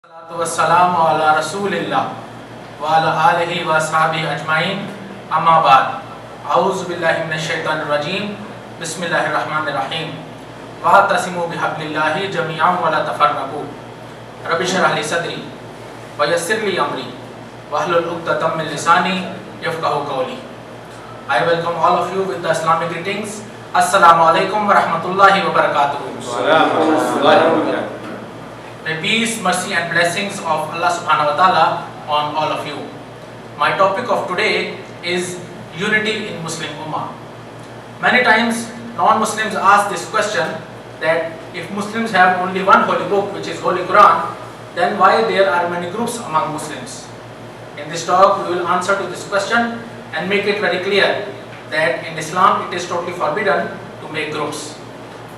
Wassalamu ala Rasulillah wa ala alihi wa ashabihi ajma'in. Amma ba'd. A'udhu billahi minash shaitanir rajim. Bismillahir rahmanir rahim. Wa'tasimu bihablillahi jami'an wa la tafarraqu. Rabbi shrah li sadri wa yassir li amri wahlul 'uqdatam min lisani yafqahu qawli. I welcome all of you with the Islamic greetings. Assalamu alaikum wa rahmatullahi wa barakatuh. May peace, mercy and blessings of Allah subhanahu wa ta'ala on all of you. My topic of today is unity in Muslim Ummah. Many times non-Muslims ask this question that if Muslims have only one holy book, which is Holy Quran, then why there are many groups among Muslims? In this talk we will answer to this question and make it very clear that in Islam it is totally forbidden to make groups.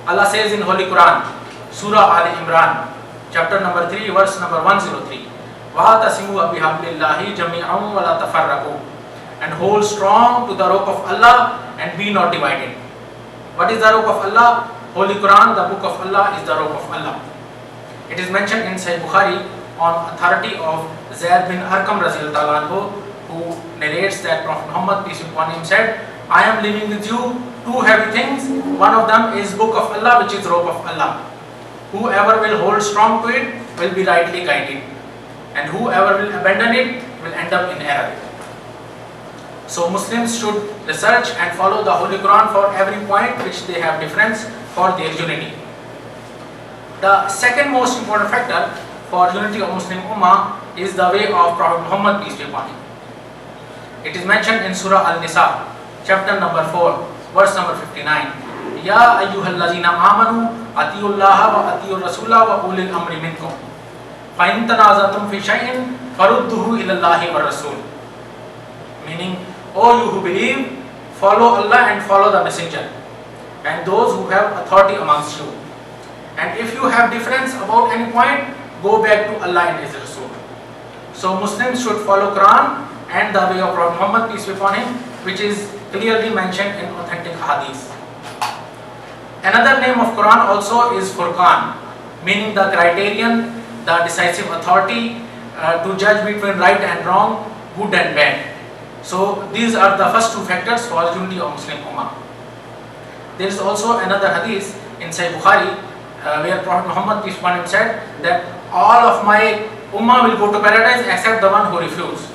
Allah says in Holy Quran, Surah Al-Imran, chapter number 3, verse number 103, وَاعْتَصِمُوا بِحَبْلِ اللَّهِ جَمِيعًا وَلَا تَفَرَّقُوا, and hold strong to the rope of Allah and be not divided. What is the rope of Allah? Holy Quran, the book of Allah, is the rope of Allah. It is mentioned in Sahih Bukhari on authority of Zayd bin Arqam radhiyallahu anhu, who narrates that Prophet Muhammad, peace be upon him, said, I am leaving with you two heavy things. One of them is book of Allah, which is rope of Allah. Whoever will hold strong to it will be rightly guided, and whoever will abandon it will end up in error. So Muslims should research and follow the Holy Quran for every point which they have difference for their unity. The second most important factor for unity of Muslim Ummah is the way of Prophet Muhammad, peace be upon him. It is mentioned in Surah Al-Nisa, chapter number 4, verse number 59. Ya ayyuhallazina amanu atiyullaha wa atiyur rasula wa ulil amri minkum fa in tanazatum fi shay'in farudduhu ila Allahi wa rasul. Meaning, O you who believe, follow Allah and follow the messenger and those who have authority amongst you, and if you have difference about any point, go back to Allah and His Rasul. So Muslims should follow Quran and the way of Prophet Muhammad, peace be upon him, which is clearly mentioned in authentic hadith. Another name of Quran also is Furqan, meaning the criterion, the decisive authority to judge between right and wrong, good and bad. So these are the first two factors for unity of Muslim Ummah. There is also another hadith in Sahih Bukhari where Prophet Muhammad, peace be upon him, said that all of my Ummah will go to paradise except the one who refused.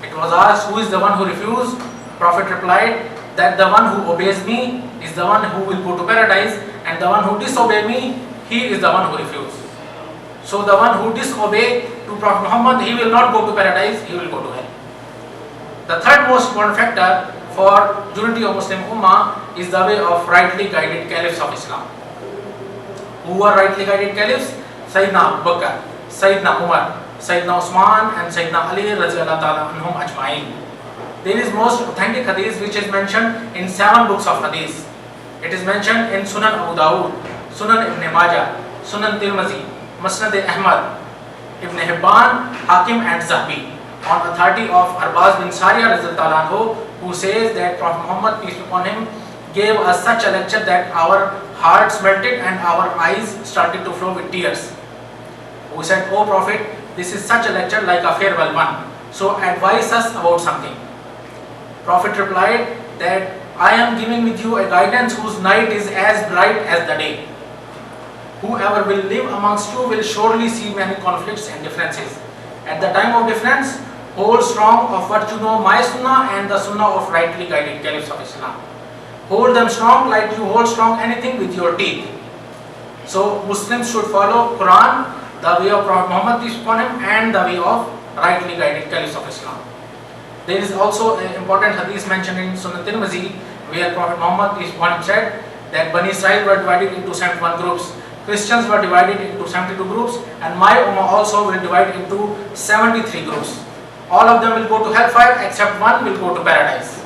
It was asked, who is the one who refused? Prophet replied that the one who obeys me is the one who will go to paradise, and the one who disobeys me, he is the one who refuses. So the one who disobeys to Prophet Muhammad, he will not go to paradise, he will go to hell. The third most important factor for unity of Muslim Ummah is the way of rightly guided caliphs of Islam. Who were rightly guided caliphs? Sayyidina Abu Bakr, Sayyidina Umar, Sayyidina Usman and Sayyidina Ali radhiyallahu ta'ala anhum ajma'in. There is most authentic hadith which is mentioned in 7 books of hadith. It is mentioned in Sunan Abu Dawud, Sunan Ibn Majah, Sunan Tirmizi, Musnad Ahmad, Ibn Hibban, Hakim and Zahabi, on authority of Arbaz bin Sariya radhiyallahu anhu, who says that Prophet Muhammad, peace be upon him, gave us such a lecture that our hearts melted and our eyes started to flow with tears. We said, O Prophet, this is such a lecture like a farewell one, so advise us about something. Prophet replied that I am giving with you a guidance whose night is as bright as the day. Whoever will live amongst you will surely see many conflicts and differences. At the time of difference, hold strong of what you know, my sunnah and the sunnah of rightly guided caliphs of Islam. Hold them strong like you hold strong anything with your teeth. So Muslims should follow Quran, the way of Prophet Muhammad, peace be upon him, and the way of rightly guided caliphs of Islam. There is also an important hadith mentioned in Sunan Tirmizi where Prophet Muhammad, peace be upon him, said that Bani Israel were divided into 71 groups, Christians were divided into 72 groups, and my Ummah also will divide into 73 groups. All of them will go to hellfire except one will go to paradise.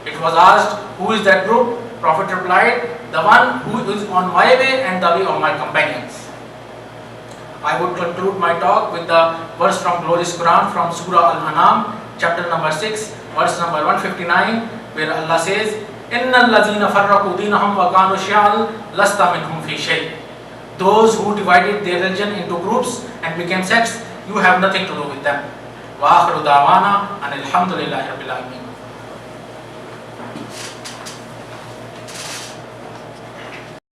It was asked, who is that group? Prophet replied, the one who is on my way and the way of my companions. I would conclude my talk with the verse from glorious Quran from Surah Al-An'am, chapter number 6, verse number 159, where Allah says, إِنَّ الَّذِينَ فَرَّقُوا دِينَهُمْ وَكَانُوا شِيَعًا لَسْتَ مِنْهُمْ فِي شَيْءٍ Those who divided their religion into groups and became sects, you have nothing to do with them. Wa akhiru da'wana anil hamdulillahi rabbil alamin.